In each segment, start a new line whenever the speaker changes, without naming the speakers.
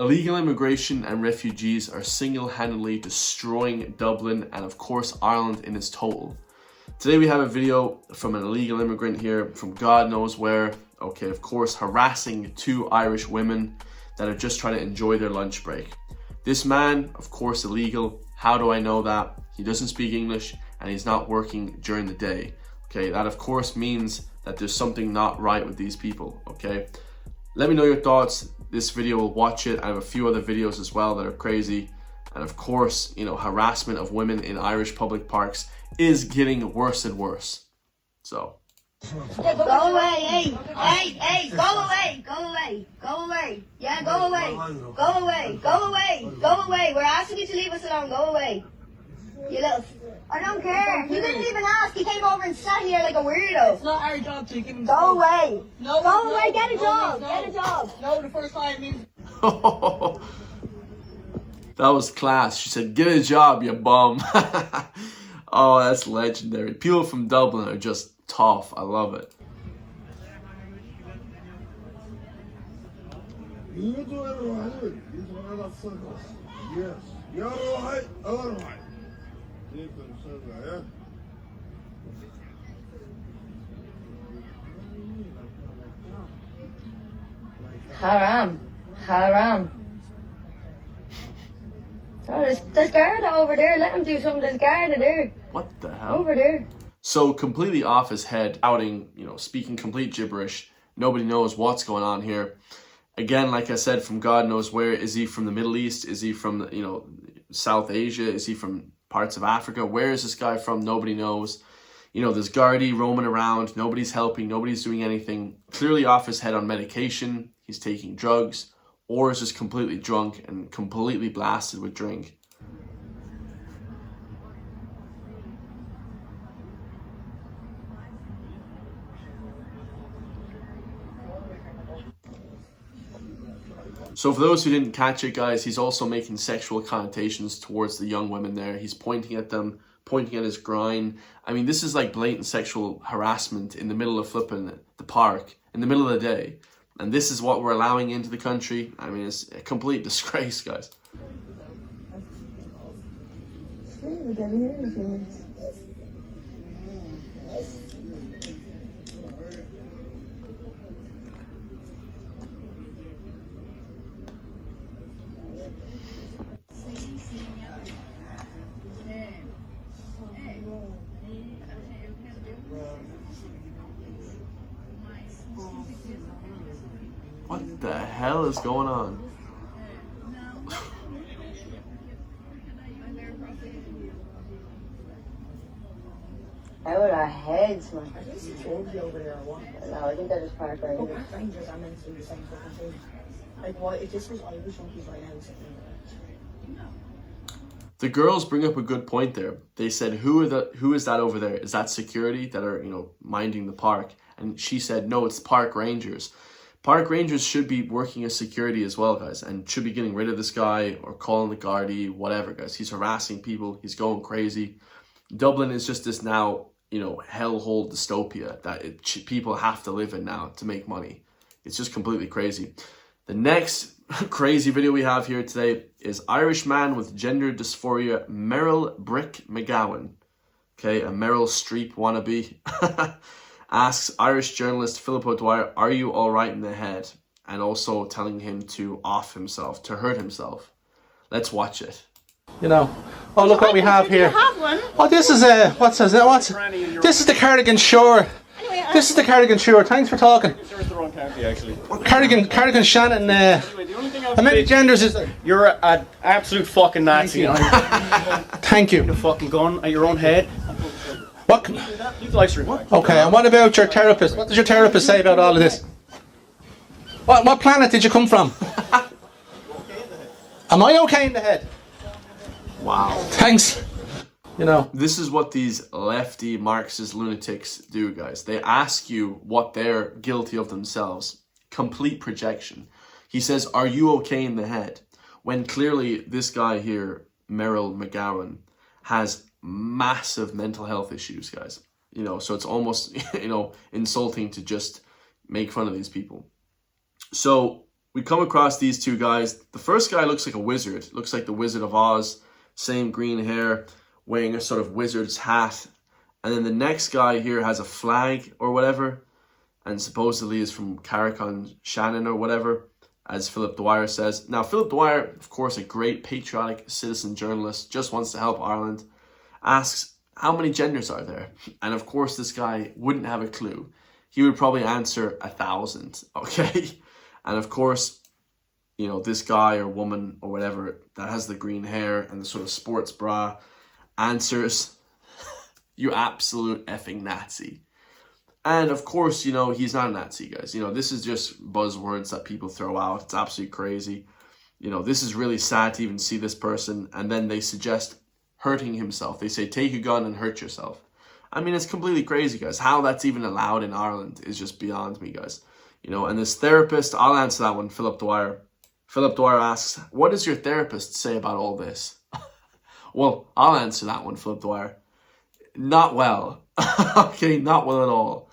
Illegal immigration and refugees are single-handedly destroying Dublin and of course Ireland in its total. Today we have a video from an illegal immigrant here from God knows where. Okay, of course, harassing two Irish women that are just trying to enjoy their lunch break. This man, of course, illegal. How do I know that? He doesn't speak English and he's not working during the day. Okay, that of course means that there's something not right with these people, okay? Let me know your thoughts. This video will watch it. I have a few other videos as well that are crazy. And of course, you know, harassment of women in Irish public parks is getting worse and worse. So.
Go away, hey, go away, go away, go away, yeah, go away, go away, go away, go away. We're asking you to leave us alone, go away. You little, I don't care. You didn't even ask. He came over and sat here like a weirdo.
It's not our job to give him.
Go away.
No,
go away. Get a job. Get a job.
No, the first time means.
That was class. She said, "Get a job, you bum." Oh, that's legendary. People from Dublin are just tough. I love it.
Haram. Haram. Oh, there's Garda over there. Let him do something. There's Garda there.
What the hell?
Over there.
So completely off his head, outing, you know, speaking complete gibberish. Nobody knows what's going on here. Again, like I said, from God knows where. Is he from the Middle East? Is he from, you know, South Asia? Is he from parts of Africa? Where is this guy from? Nobody knows. You know, there's Gardaí roaming around. Nobody's helping. Nobody's doing anything. Clearly off his head on medication. He's taking drugs. Or is just completely drunk and completely blasted with drink. So for those who didn't catch it, guys, he's also making sexual connotations towards the young women there. He's pointing at them, pointing at his groin. I mean, this is like blatant sexual harassment in the middle of flipping the park, in the middle of the day. And this is what we're allowing into the country. I mean, it's a complete disgrace, guys. What the hell is going on?
Out of our heads, man.
Are these security over there or what?
No, I think they're just parked right
Oh,
here.
park rangers are meant to do the same fucking thing. Like, why? If this was Irish monkeys right now, sitting there.
The girls bring up a good point there. They said, who is that over there? Is that security that are, you know, minding the park? And she said, no, it's park rangers. Park rangers should be working as security as well, guys, and should be getting rid of this guy or calling the Gardaí, whatever, guys. He's harassing people. He's going crazy. Dublin is just this now, you know, hellhole dystopia that people have to live in now to make money. It's just completely crazy. The next crazy video we have here today is Irish man with gender dysphoria, Meryl Brick McGowan. Okay, a Meryl Streep wannabe. Asks Irish journalist Philip O'Dwyer, are you all right in the head? And also telling him to off himself, to hurt himself. Let's watch it.
You know, oh look what we have here. Oh, this is this is the Cardigan Shore. This is the Cardigan Shore. Thanks for talking.
It's the wrong county, actually.
Cardigan Shannon. How many genders is there?
You're an absolute fucking Nazi.
Thank you.
You fucking gun at your own head.
What?
Leave the live stream back.
Okay, and what about your therapist? What does your therapist say about all of this? What planet did you come from? Am I okay in the head?
Wow.
Thanks. You know.
This is what these lefty Marxist lunatics do, guys. They ask you what they're guilty of themselves. Complete projection. He says, are you okay in the head? When clearly this guy here, Meryl McGowan, has massive mental health issues, guys. You know, so it's almost, you know, insulting to just make fun of these people. So we come across these two guys. The first guy looks like a wizard, looks like the Wizard of Oz, same green hair, wearing a sort of wizard's hat. And then the next guy here has a flag or whatever, and supposedly is from Carrick-on Shannon or whatever, as Philip Dwyer says. Now, Philip Dwyer, of course, a great patriotic citizen journalist, just wants to help Ireland, asks, how many genders are there? And of course, this guy wouldn't have a clue. He would probably answer 1,000, okay? And of course, you know, this guy or woman or whatever that has the green hair and the sort of sports bra answers, you absolute effing Nazi. And of course, you know, he's not a Nazi, guys. You know, this is just buzzwords that people throw out. It's absolutely crazy. You know, this is really sad to even see this person. And then they suggest hurting himself. They say, take a gun and hurt yourself. I mean, it's completely crazy, guys. How that's even allowed in Ireland is just beyond me, guys. You know, and this therapist, I'll answer that one, Philip Dwyer. Philip Dwyer asks, what does your therapist say about all this? Well, I'll answer that one, Philip Dwyer. Not well. Okay, not well at all.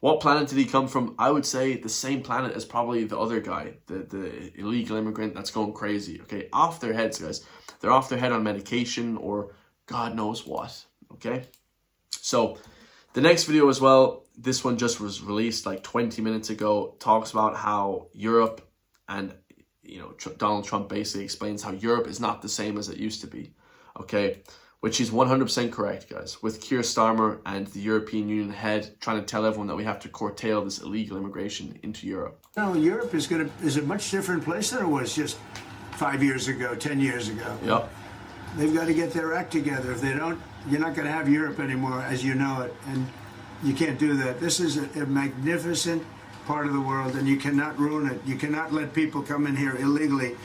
What planet did he come from? I would say the same planet as probably the other guy, the illegal immigrant that's going crazy. Okay, off their heads, guys. They're off their head on medication or God knows what. Okay, so the next video as well, this one just was released like 20 minutes ago, talks about how Europe and, you know, Donald Trump basically explains how Europe is not the same as it used to be. Okay, which is 100% correct, guys, with Keir Starmer and the European Union head trying to tell everyone that we have to curtail this illegal immigration into Europe.
No, Europe is a much different place than it was just 5 years ago, 10 years ago.
Yep.
They've got to get their act together. If they don't, you're not going to have Europe anymore as you know it, and you can't do that. This is a magnificent part of the world, and you cannot ruin it. You cannot let people come in here illegally.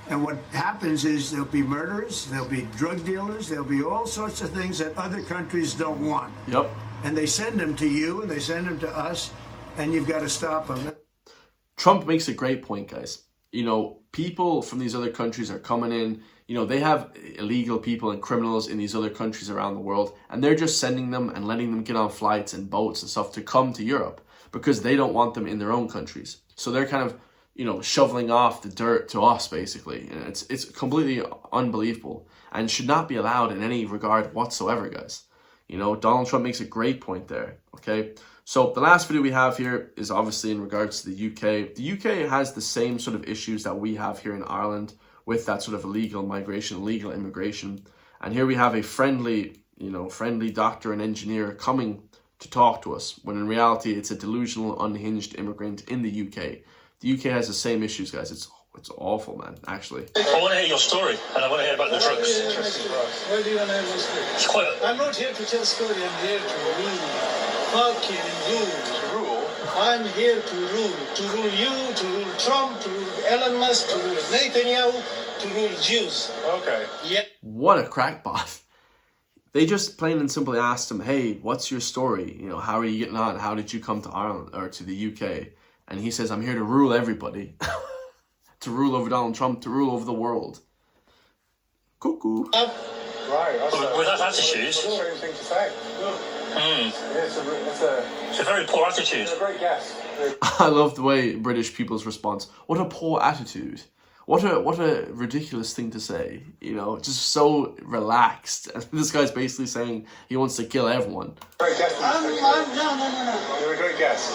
And what happens is there'll be murderers, there'll be drug dealers, there'll be all sorts of things that other countries don't want.
Yep.
And they send them to you, and they send them to us, and you've got to stop them.
Trump makes a great point, guys. You know, people from these other countries are coming in. You know, they have illegal people and criminals in these other countries around the world, and they're just sending them and letting them get on flights and boats and stuff to come to Europe because they don't want them in their own countries. So they're kind of, you know, shoveling off the dirt to us, basically. And it's completely unbelievable and should not be allowed in any regard whatsoever, guys. You know, Donald Trump makes a great point there, okay? So the last video we have here is obviously in regards to the UK. The UK has the same sort of issues that we have here in Ireland with that sort of illegal migration, illegal immigration. And here we have a friendly doctor and engineer coming to talk to us, when in reality it's a delusional, unhinged immigrant in the UK. The UK has the same issues, guys. It's awful, man, actually.
I want to hear your story, and I want to hear about the drugs.
Where do you want to hear my story? I'm not here to tell story, I'm here to rule. Fucking rule. I'm here to rule you, to rule Trump, to rule Elon Musk, to rule Netanyahu, to rule Jews.
Okay.
Yeah.
What a crackpot. They just plain and simply asked him, hey, what's your story? You know, how are you getting on? How did you come to Ireland or to the UK? And he says, I'm here to rule everybody. To rule over Donald Trump, to rule over the world. Cuckoo.
Right. With that attitude.
That's a strange thing to say.
It's a very poor attitude.
It's a great guess.
I love the way British people's response. What a poor attitude. What a ridiculous thing to say. You know, just so relaxed. And this guy's basically saying he wants to kill everyone.
Great guess. No.
You're a great guest.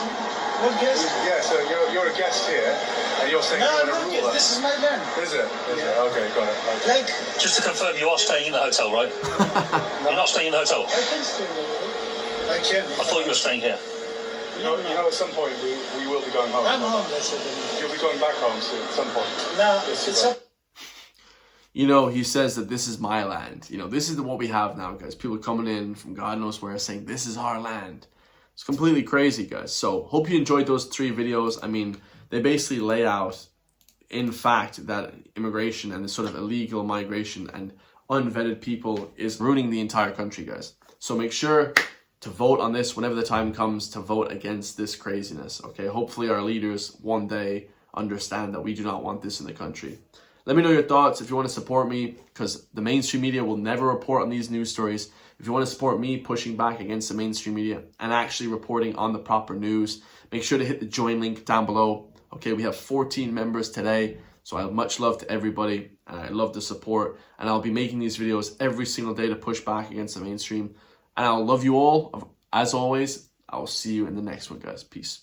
What guest?
Yeah, so you're a guest here, and you're saying
No,
you're
no,
going to rule us.
this is my land.
Is it? Okay, got it.
Like,
Just to confirm, you are staying in the hotel, right? You're not staying in the hotel.
I can stay there. I can.
I thought you were staying here.
You know, at some point we will be going home.
I'm home, that's it.
You'll be going back home soon, at some point.
No, it's up.
You know, he says that this is my land. You know, this is what we have now, guys. People coming in from God knows where saying, this is our land. It's completely crazy, guys. So, hope you enjoyed those 3 videos. I mean, they basically lay out, in fact, that immigration and the sort of illegal migration and unvetted people is ruining the entire country, guys. So, make sure to vote on this whenever the time comes to vote against this craziness, okay? Hopefully our leaders one day understand that we do not want this in the country. Let me know your thoughts if you want to support me, because the mainstream media will never report on these news stories. If you want to support me pushing back against the mainstream media and actually reporting on the proper news, make sure to hit the join link down below. Okay, we have 14 members today. So I have much love to everybody, and I love the support. And I'll be making these videos every single day to push back against the mainstream. And I'll love you all. As always, I will see you in the next one, guys. Peace.